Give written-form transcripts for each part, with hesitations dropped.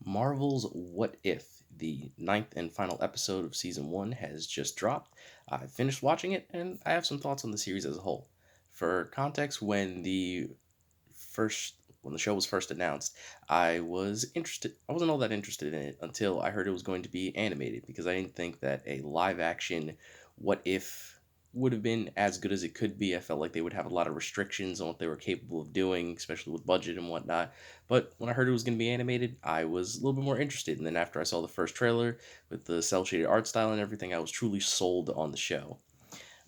Marvel's What If, the ninth and final episode of season one, has just dropped. I finished watching it and I have some thoughts on the series as a whole. For context, when the show was first announced, I was interested. I wasn't all that interested in it until I heard it was going to be animated because I didn't think that a live action What If would have been as good as it could be. I felt like they would have a lot of restrictions on what they were capable of doing, especially with budget and whatnot. But when I heard it was going to be animated, I was a little bit more interested. And then after I saw the first trailer with the cel shaded art style and everything, I was truly sold on the show.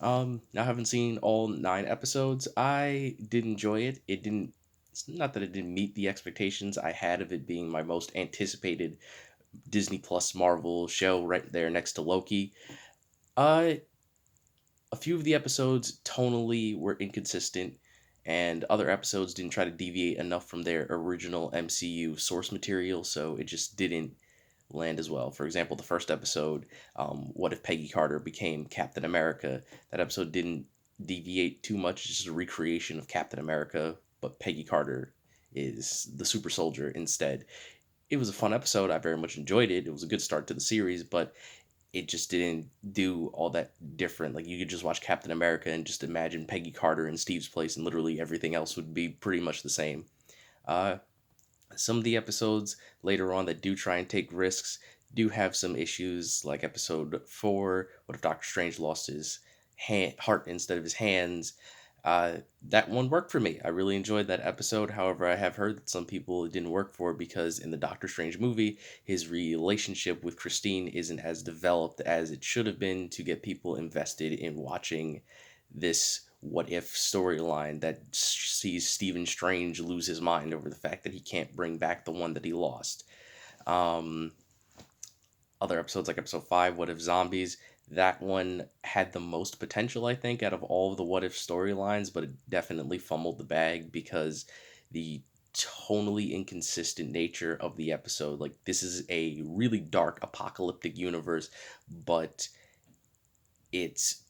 Now, I haven't seen all nine episodes. I did enjoy it. It didn't. It's not that it didn't meet the expectations I had of it being my most anticipated Disney Plus Marvel show, right there next to Loki. Uh, a few of the episodes tonally were inconsistent, and other episodes didn't try to deviate enough from their original MCU source material, so it just didn't land as well. For example, the first episode, What If Peggy Carter Became Captain America? That episode didn't deviate too much, it's just a recreation of Captain America, but Peggy Carter is the super soldier instead. It was a fun episode. I very much enjoyed it. It was a good start to the series, but it just didn't do all that different. Like, you could just watch Captain America and just imagine Peggy Carter in Steve's place, and literally everything else would be pretty much the same. Uh, some of the episodes later on that do try and take risks do have some issues, like episode 4, What If Doctor Strange Lost his heart instead of his hands. That one worked for me. I really enjoyed that episode. However, I have heard that some people it didn't work for because in the Doctor Strange movie, his relationship with Christine isn't as developed as it should have been to get people invested in watching this what if storyline that sees Stephen Strange lose his mind over the fact that he can't bring back the one that he lost. Um, Other episodes like episode 5, What If Zombies, that one had the most potential, I think, out of all of the what if storylines, but it definitely fumbled the bag because the tonally inconsistent nature of the episode. Like, this is a really dark apocalyptic universe, but it's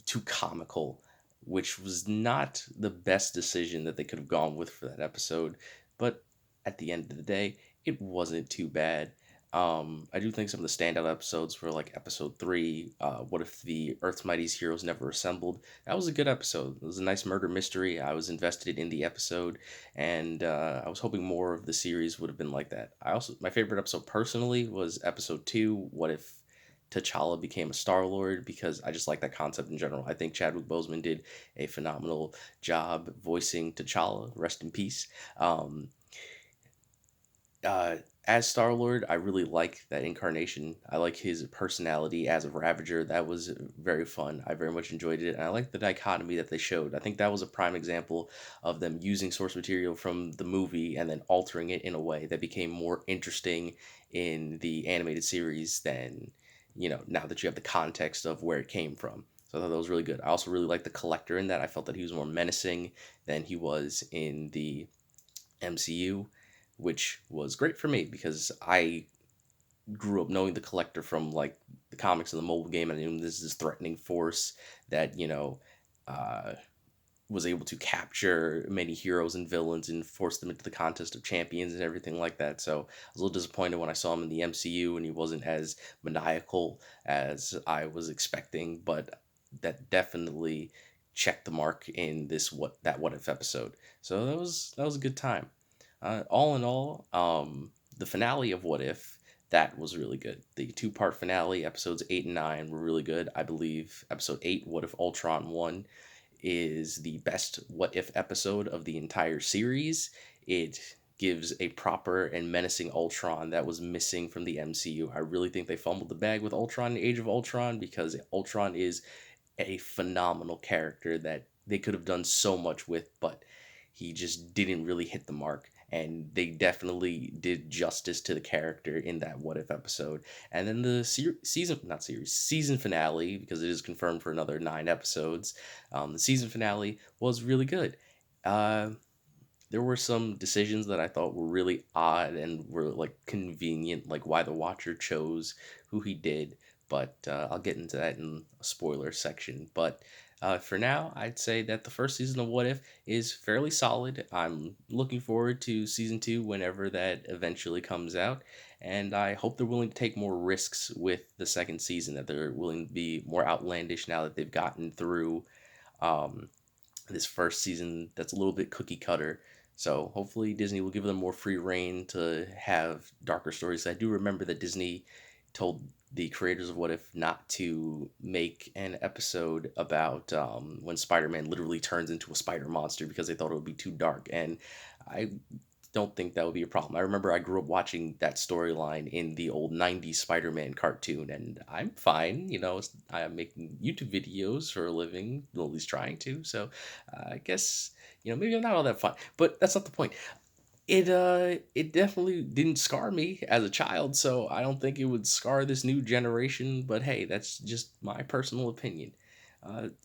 too comical, which was not the best decision that they could have gone with for that episode. But at the end of the day, it wasn't too bad. I do think some of the standout episodes were like episode 3, What If the Earth's Mightiest Heroes Never Assembled? That was a good episode. It was a nice murder mystery. I was invested in the episode, and I was hoping more of the series would have been like that. My favorite episode personally was episode 2, What If T'Challa became a Star Lord, because I just like that concept in general. I think Chadwick Boseman did a phenomenal job voicing T'Challa. Rest in peace. Um, uh, as Star Lord, I really like that incarnation. I like his personality as a Ravager. That was very fun. I very much enjoyed it. And I like the dichotomy that they showed. I think that was a prime example of them using source material from the movie and then altering it in a way that became more interesting in the animated series than, now that you have the context of where it came from. So I thought that was really good. I also really liked the Collector in that. I felt that he was more menacing than he was in the MCU, which was great for me because I grew up knowing the Collector from like the comics and the mobile game, and I knew this is threatening force that uh, was able to capture many heroes and villains and force them into the contest of champions and everything like that. So I was a little disappointed when I saw him in the MCU and he wasn't as maniacal as I was expecting, but that definitely checked the mark in this what if episode. So that was a good time. All in all, the finale of What If, that was really good. The two-part finale, episodes 8 and 9, were really good. I believe episode 8, What If Ultron won, is the best What If episode of the entire series. It gives a proper and menacing Ultron that was missing from the MCU. I really think they fumbled the bag with Ultron in Age of Ultron, because Ultron is a phenomenal character that they could have done so much with, but he just didn't really hit the mark. And they definitely did justice to the character in that What If episode. And then the season finale, because it is confirmed for another 9 episodes. The season finale was really good. Uh, there were some decisions that I thought were really odd and were like convenient, like why the Watcher chose who he did. But I'll get into that in a spoiler section. But For now, I'd say that the first season of What If is fairly solid. I'm looking forward to season two whenever that eventually comes out, and I hope they're willing to take more risks with the second season. That they're willing to be more outlandish now that they've gotten through um, this first season that's a little bit cookie cutter. So hopefully Disney will give them more free reign to have darker stories. I do remember that Disney told the creators of What If not to make an episode about when Spider-Man literally turns into a spider monster because they thought it would be too dark. And I don't think that would be a problem. I remember I grew up watching that storyline in the old 90s Spider-Man cartoon, and I'm fine. I'm making YouTube videos for a living, at least trying to. So I guess, maybe I'm not all that fun. But that's not the point. It definitely didn't scar me as a child, so I don't think it would scar this new generation, but hey, that's just my personal opinion.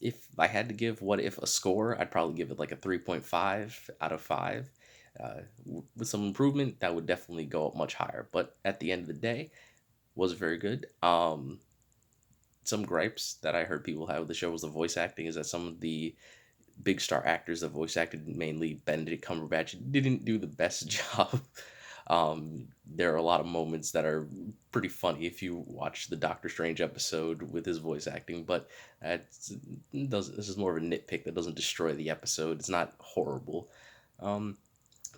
If I had to give What If a score, I'd probably give it like a 3.5 out of 5. With some improvement, that would definitely go up much higher, but at the end of the day, was very good. Some gripes that I heard people have with the show was the voice acting, is that some of the big star actors that voice acted, mainly Benedict Cumberbatch, didn't do the best job. There are a lot of moments that are pretty funny if you watch the Doctor Strange episode with his voice acting, but this is more of a nitpick that doesn't destroy the episode. It's not horrible. Um,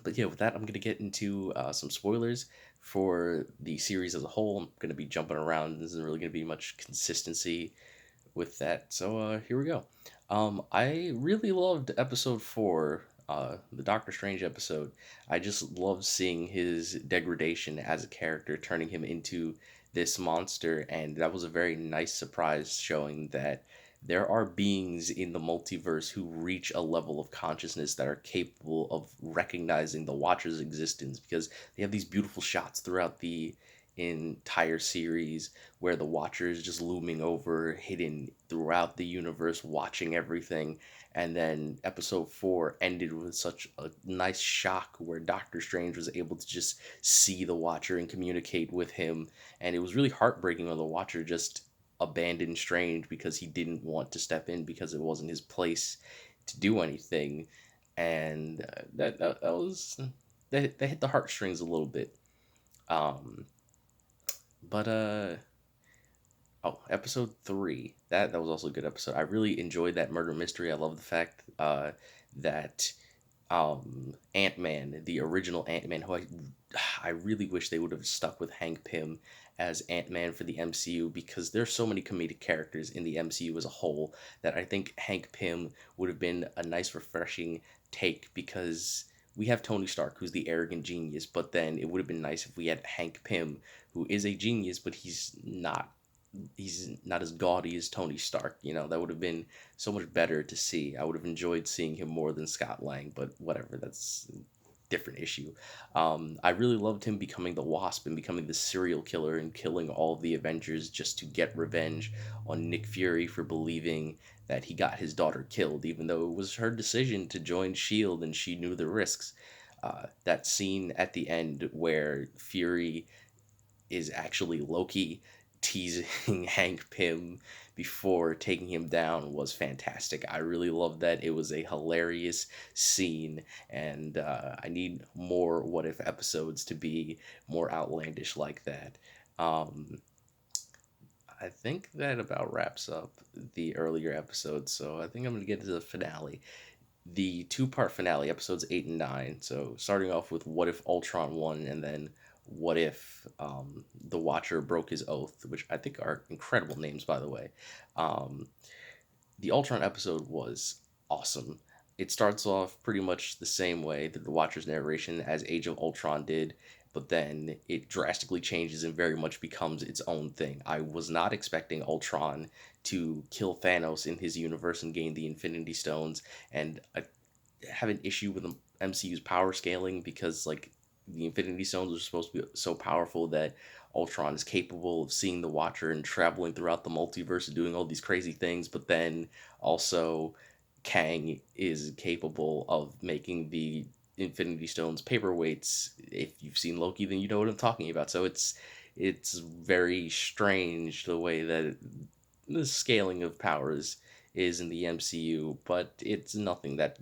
but yeah, with that, I'm going to get into some spoilers for the series as a whole. I'm going to be jumping around. There isn't really going to be much consistency with that. So here we go. I really loved episode four, the Doctor Strange episode. I just loved seeing his degradation as a character, turning him into this monster, and that was a very nice surprise, showing that there are beings in the multiverse who reach a level of consciousness that are capable of recognizing the Watcher's existence, because they have these beautiful shots throughout the entire series where the Watcher is just looming over, hidden throughout the universe, watching everything. And then episode four ended with such a nice shock where Doctor Strange was able to just see the Watcher and communicate with him. And it was really heartbreaking when the Watcher just abandoned Strange because he didn't want to step in because it wasn't his place to do anything. And that was, that hit the heartstrings a little bit. Um, but Oh, episode three. That was also a good episode. I really enjoyed that murder mystery. I love the fact that Ant Man, the original Ant Man, who I really wish they would have stuck with Hank Pym as Ant Man for the MCU, because there's so many comedic characters in the MCU as a whole that I think Hank Pym would have been a nice, refreshing take, because we have Tony Stark, who's the arrogant genius, but then it would have been nice if we had Hank Pym, who is a genius, but he's not as gaudy as Tony Stark. That would have been so much better to see. I would have enjoyed seeing him more than Scott Lang, but whatever, that's a different issue. I really loved him becoming the Wasp and becoming the serial killer and killing all of the Avengers just to get revenge on Nick Fury for believing that he got his daughter killed, even though it was her decision to join S.H.I.E.L.D. and she knew the risks. That scene at the end where Fury is actually Loki teasing Hank Pym before taking him down was fantastic. I really loved that. It was a hilarious scene, and I need more What If episodes to be more outlandish like that. Um, I think that about wraps up the earlier episodes, so I think I'm going to get to the finale. The two-part finale, episodes 8 and 9. So starting off with What If Ultron won, and then What If the Watcher broke his oath, which I think are incredible names, by the way. Um, the Ultron episode was awesome. It starts off pretty much the same way that the Watcher's narration as Age of Ultron did, but then it drastically changes and very much becomes its own thing. I was not expecting Ultron to kill Thanos in his universe and gain the Infinity Stones, and I have an issue with the MCU's power scaling, because like the Infinity Stones are supposed to be so powerful that Ultron is capable of seeing the Watcher and traveling throughout the multiverse and doing all these crazy things, but then also Kang is capable of making the Infinity Stones paperweights. If you've seen Loki, then you know what I'm talking about. So it's very strange the way that the scaling of powers is in the MCU, but it's nothing that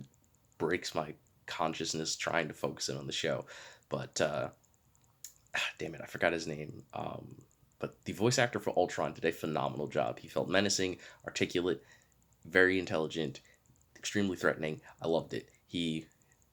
breaks my consciousness trying to focus in on the show. But damn it, I forgot his name. But the voice actor for Ultron did a phenomenal job. He felt menacing, articulate, very intelligent, extremely threatening. I loved it. He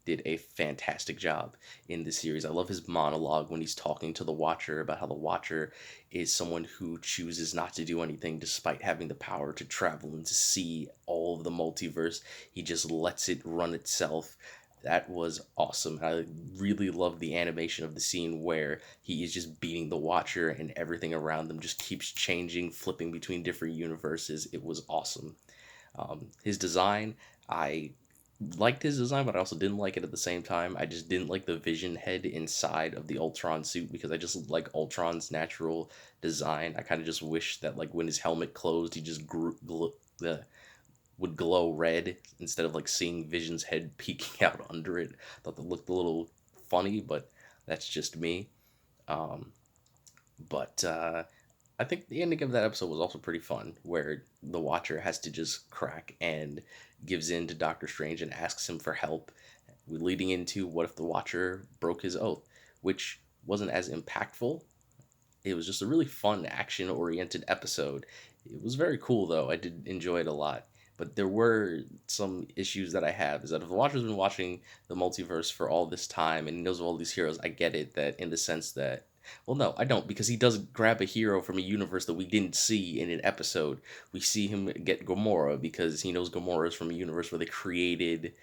did a fantastic job in this series. I love his monologue when he's talking to the Watcher about how the Watcher is someone who chooses not to do anything despite having the power to travel and to see all of the multiverse. He just lets it run itself. That was awesome. I really loved the animation of the scene where he is just beating the Watcher and everything around them just keeps changing, flipping between different universes. It was awesome. His design, I liked his design, but I also didn't like it at the same time. I just didn't like the Vision head inside of the Ultron suit because I just like Ultron's natural design. I kind of just wish that like when his helmet closed, he just would glow red instead of like seeing Vision's head peeking out under it. Thought that looked a little funny, but that's just me. Um, but I think the ending of that episode was also pretty fun, where the Watcher has to just crack and gives in to Doctor Strange and asks him for help, leading into what if the Watcher broke his oath, which wasn't as impactful. It was just a really fun, action oriented episode. It was very cool, though. I did enjoy it a lot. But there were some issues that I have. Is that if the Watcher's been watching the multiverse for all this time and he knows all these heroes, I get it that in the sense that, well, no, I don't, because he does grab a hero from a universe that we didn't see in an episode. We see him get Gamora because he knows Gamora is from a universe where they created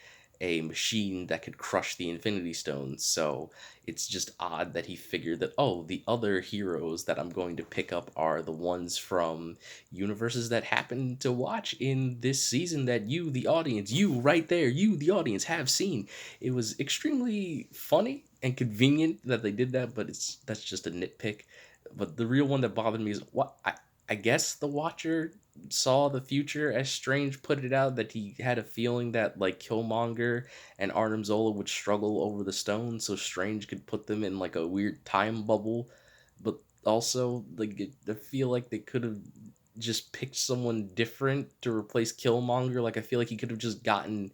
a machine that could crush the Infinity Stones. So it's just odd that he figured that, oh, the other heroes that I'm going to pick up are the ones from universes that happen to watch in this season that you, the audience, you right there, you, the audience, have seen. It was extremely funny and convenient that they did that, but that's just a nitpick. But the real one that bothered me is I guess the Watcher saw the future, as Strange put it out, that he had a feeling that like Killmonger and Arnim Zola would struggle over the stone, so Strange could put them in like a weird time bubble. But also, like, I feel like they could have just picked someone different to replace Killmonger. Like, I feel like he could have just gotten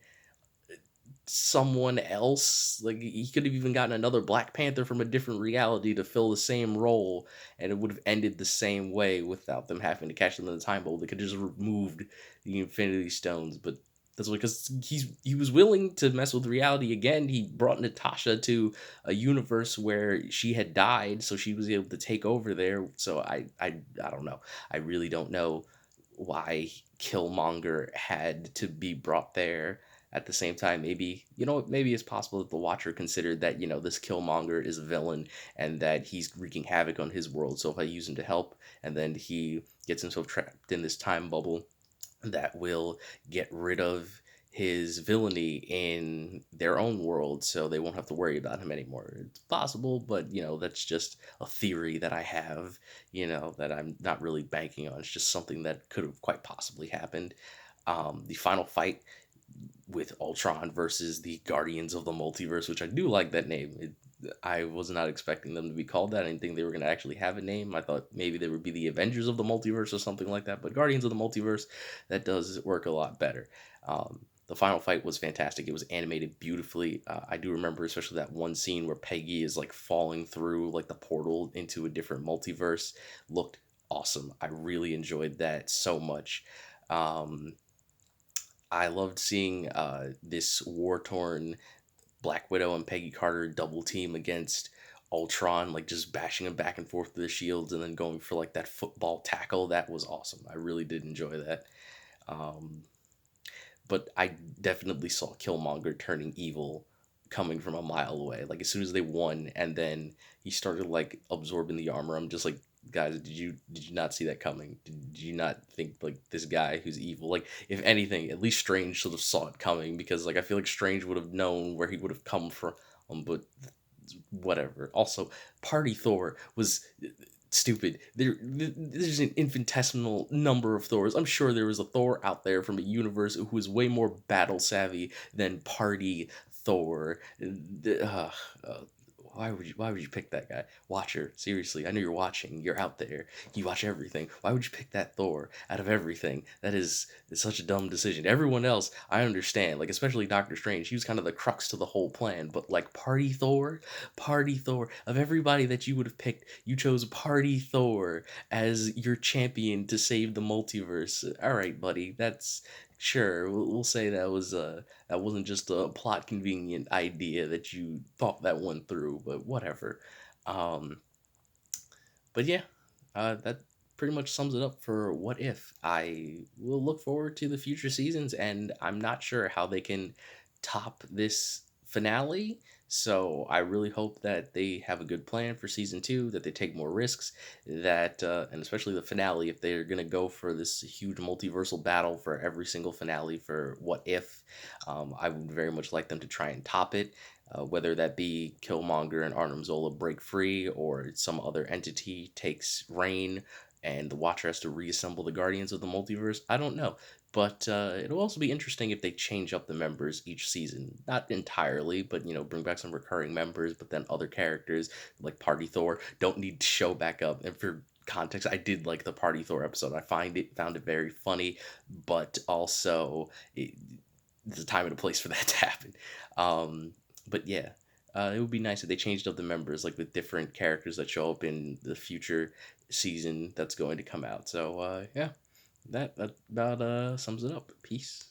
someone else. Like, he could have even gotten another Black Panther from a different reality to fill the same role, and it would have ended the same way without them having to catch them in the time bowl. They could have just removed the Infinity Stones, but that's because he was willing to mess with reality again. He brought Natasha to a universe where she had died, so she was able to take over there. So I don't know. I really don't know why Killmonger had to be brought there. At the same time, maybe, maybe it's possible that the Watcher considered that, this Killmonger is a villain and that he's wreaking havoc on his world. So if I use him to help and then he gets himself trapped in this time bubble, that will get rid of his villainy in their own world, so they won't have to worry about him anymore. It's possible, but that's just a theory that I have, that I'm not really banking on. It's just something that could have quite possibly happened. The final fight with Ultron versus the Guardians of the Multiverse, which I do like that name. I was not expecting them to be called that. I didn't think they were going to actually have a name. I thought maybe they would be the Avengers of the Multiverse or something like that. But Guardians of the Multiverse, that does work a lot better. The final fight was fantastic. It was animated beautifully. I do remember especially that one scene where Peggy is like falling through like the portal into a different multiverse. Looked awesome. I really enjoyed that so much. Um, I loved seeing this war torn Black Widow and Peggy Carter double team against Ultron, like just bashing him back and forth with the shields and then going for like that football tackle. That was awesome. I really did enjoy that. Um, but I definitely saw Killmonger turning evil coming from a mile away. Like as soon as they won, and then he started like absorbing the armor. I'm just like, guys, did you not see that coming? Did you not think like this guy who's evil? Like if anything, at least Strange sort of saw it coming because like I feel like Strange would have known where he would have come from. But whatever. Also, Party Thor was stupid. There's an infinitesimal number of Thors. I'm sure there was a Thor out there from a universe who is way more battle savvy than Party Thor. Uh, uh, why would you pick that guy? Watcher, seriously, I know you're watching. You're out there. You watch everything. Why would you pick that Thor out of everything? That is such a dumb decision. Everyone else, I understand. Like especially Doctor Strange, he was kind of the crux to the whole plan. But like Party Thor, of everybody that you would have picked, you chose Party Thor as your champion to save the multiverse. All right, buddy, that's sure. We'll say that wasn't just a plot convenient idea that you thought that one through, but whatever. Um, but yeah, that pretty much sums it up for What If. I will look forward to the future seasons, and I'm not sure how they can top this finale. So I really hope that they have a good plan for season two, that they take more risks, that and especially the finale, if they're gonna go for this huge multiversal battle for every single finale for What If, I would very much like them to try and top it, whether that be Killmonger and Arnim Zola break free, or some other entity takes reign and the Watcher has to reassemble the Guardians of the Multiverse. I don't know. But it'll also be interesting if they change up the members each season. Not entirely, but bring back some recurring members, but then other characters like Party Thor don't need to show back up. And for context, I did like the Party Thor episode. I found it very funny, but also there's a time and a place for that to happen. Um, but yeah, it would be nice if they changed up the members, like with different characters that show up in the future season that's going to come out. So yeah, that about sums it up. Peace.